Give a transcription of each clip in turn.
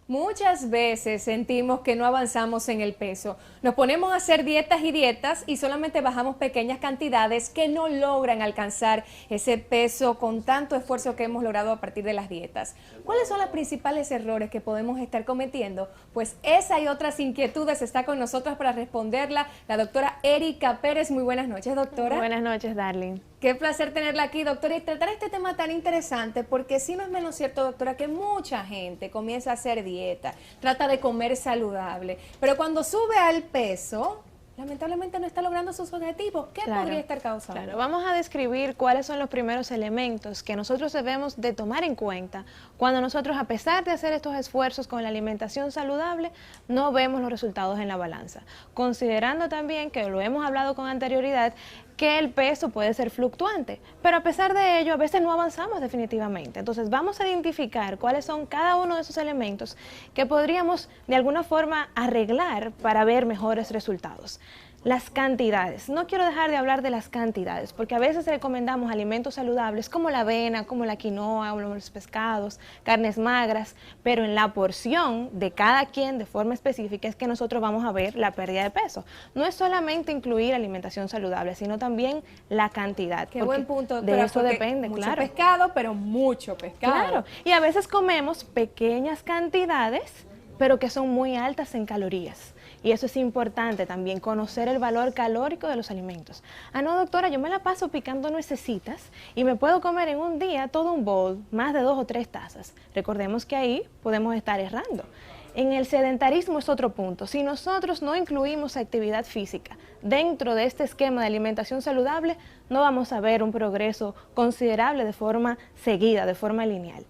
Muchas veces sentimos que no avanzamos en el peso. Nos ponemos a hacer dietas y dietas y solamente bajamos pequeñas cantidades que no logran alcanzar ese peso con tanto esfuerzo que hemos logrado a partir de las dietas. ¿Cuáles son los principales errores que podemos estar cometiendo? Pues esa y otras inquietudes está con nosotros para responderla la doctora Erika Pérez. Muy buenas noches, doctora. Buenas noches, Darling. Qué placer tenerla aquí, doctora, y tratar este tema tan interesante, porque sí no es menos cierto, doctora, que mucha gente comienza a hacer dieta, trata de comer saludable, pero cuando sube al peso, lamentablemente no está logrando sus objetivos. ¿Qué podría estar causando? Claro, vamos a describir cuáles son los primeros elementos que nosotros debemos de tomar en cuenta cuando nosotros, a pesar de hacer estos esfuerzos con la alimentación saludable, no vemos los resultados en la balanza. Considerando también, que lo hemos hablado con anterioridad, que el peso puede ser fluctuante, pero a pesar de ello a veces no avanzamos definitivamente. Entonces vamos a identificar cuáles son cada uno de esos elementos que podríamos de alguna forma arreglar para ver mejores resultados. Las cantidades. No quiero dejar de hablar de las cantidades, porque a veces recomendamos alimentos saludables como la avena, como la quinoa, como los pescados, carnes magras, pero en la porción de cada quien de forma específica es que nosotros vamos a ver la pérdida de peso. No es solamente incluir alimentación saludable, sino también la cantidad. Qué buen punto, de eso depende, mucho claro. pescado, pero mucho pescado. Claro, y a veces comemos pequeñas cantidades, pero que son muy altas en calorías. Y eso es importante también, conocer el valor calórico de los alimentos. Ah, no, doctora, yo me la paso picando nuecesitas y me puedo comer en un día todo un bowl, más de 2 o 3 tazas. Recordemos que ahí podemos estar errando. En el sedentarismo es otro punto. Si nosotros no incluimos actividad física dentro de este esquema de alimentación saludable, no vamos a ver un progreso considerable de forma seguida, de forma lineal.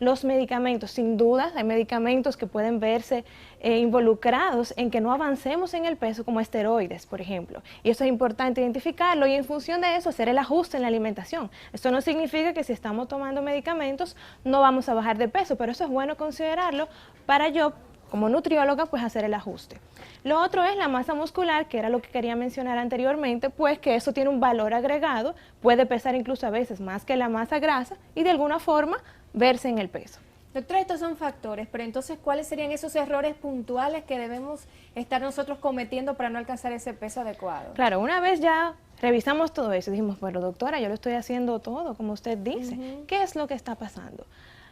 Los medicamentos, sin duda, hay medicamentos que pueden verse involucrados en que no avancemos en el peso, como esteroides, por ejemplo. Y eso es importante identificarlo y en función de eso hacer el ajuste en la alimentación. Esto no significa que si estamos tomando medicamentos no vamos a bajar de peso, pero eso es bueno considerarlo para yo, como nutrióloga, pues hacer el ajuste. Lo otro es la masa muscular, que era lo que quería mencionar anteriormente, pues que eso tiene un valor agregado, puede pesar incluso a veces más que la masa grasa y de alguna forma verse en el peso. Doctora, estos son factores, pero entonces, ¿cuáles serían esos errores puntuales que debemos estar nosotros cometiendo para no alcanzar ese peso adecuado? Claro, una vez ya revisamos todo eso, dijimos, bueno, doctora, yo lo estoy haciendo todo, como usted dice, ¿qué es lo que está pasando?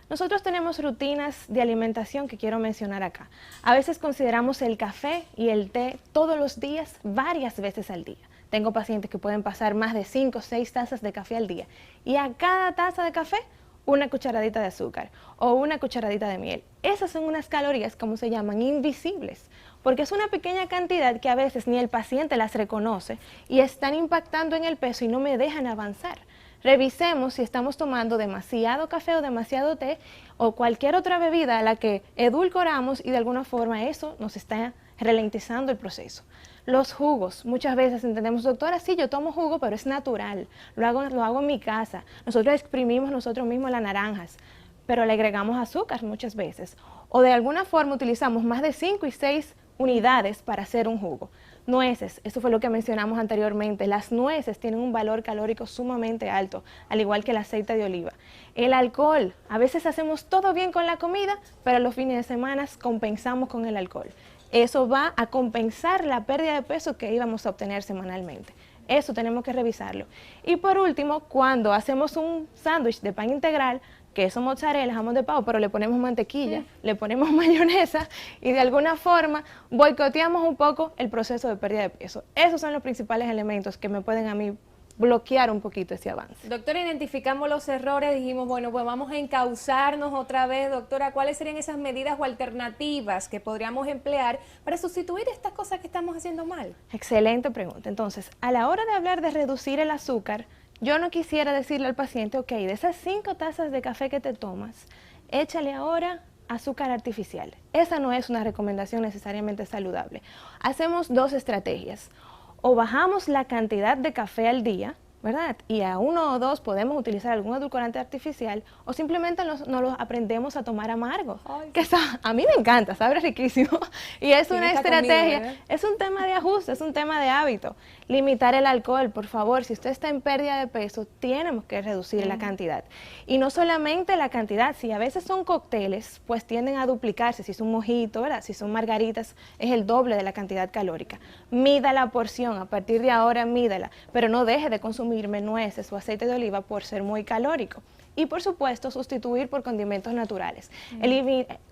Nosotros tenemos rutinas de alimentación que quiero mencionar acá. A veces consideramos el café y el té todos los días, varias veces al día. Tengo pacientes que pueden pasar más de 5 o 6 tazas de café al día y a cada taza de café una cucharadita de azúcar o una cucharadita de miel. Esas son unas calorías, como se llaman, invisibles, porque es una pequeña cantidad que a veces ni el paciente las reconoce y están impactando en el peso y no me dejan avanzar. Revisemos si estamos tomando demasiado café o demasiado té o cualquier otra bebida a la que edulcoramos y de alguna forma eso nos está ralentizando el proceso. Los jugos, muchas veces entendemos, doctora, sí, yo tomo jugo, pero es natural, lo hago en mi casa. Nosotros exprimimos nosotros mismos las naranjas, pero le agregamos azúcar muchas veces. O de alguna forma utilizamos más de 5 y 6 unidades para hacer un jugo. Nueces, eso fue lo que mencionamos anteriormente. Las nueces tienen un valor calórico sumamente alto, al igual que el aceite de oliva. El alcohol, a veces hacemos todo bien con la comida, pero los fines de semana compensamos con el alcohol. Eso va a compensar la pérdida de peso que íbamos a obtener semanalmente. Eso tenemos que revisarlo. Y por último, cuando hacemos un sándwich de pan integral, queso mozzarella, jamón de pavo, pero le ponemos mantequilla, le ponemos mayonesa y de alguna forma boicoteamos un poco el proceso de pérdida de peso. Esos son los principales elementos que me pueden a mí bloquear un poquito ese avance. Doctora, identificamos los errores, dijimos, bueno, pues vamos a encauzarnos otra vez, doctora, ¿cuáles serían esas medidas o alternativas que podríamos emplear para sustituir estas cosas que estamos haciendo mal? Excelente pregunta. Entonces, a la hora de hablar de reducir el azúcar, yo no quisiera decirle al paciente, ok, de esas 5 tazas de café que te tomas, échale ahora azúcar artificial. Esa no es una recomendación necesariamente saludable. Hacemos 2 estrategias. O bajamos la cantidad de café al día, ¿verdad? Y a 1 o 2 podemos utilizar algún edulcorante artificial o simplemente nos los aprendemos a tomar amargo. Ay, Que a mí me encanta, sabe riquísimo. Y es una estrategia, comida, es un tema de ajuste, es un tema de hábito. Limitar el alcohol, por favor, si usted está en pérdida de peso, tenemos que reducir la cantidad. Y no solamente la cantidad, si a veces son cócteles, pues tienden a duplicarse, si es un mojito, ¿verdad? Si son margaritas, es el doble de la cantidad calórica. Mida la porción, a partir de ahora mídala, pero no deje de consumir nueces o aceite de oliva por ser muy calórico. Y por supuesto, sustituir por condimentos naturales.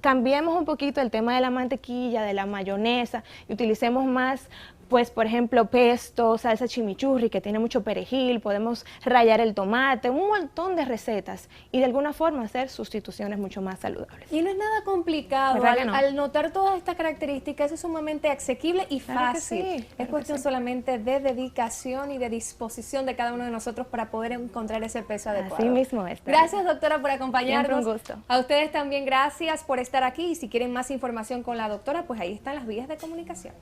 Cambiemos un poquito el tema de la mantequilla, de la mayonesa, y utilicemos más, pues, por ejemplo, pesto, salsa chimichurri, que tiene mucho perejil, podemos rallar el tomate, un montón de recetas, y de alguna forma hacer sustituciones mucho más saludables. Y no es nada complicado, al notar todas estas características es sumamente asequible y fácil. Es cuestión solamente de dedicación y de disposición de cada uno de nosotros para poder encontrar ese peso adecuado. Así mismo es. Gracias, doctora, por acompañarnos. Siempre un gusto. A ustedes también gracias por estar aquí, y si quieren más información con la doctora, pues ahí están las vías de comunicación.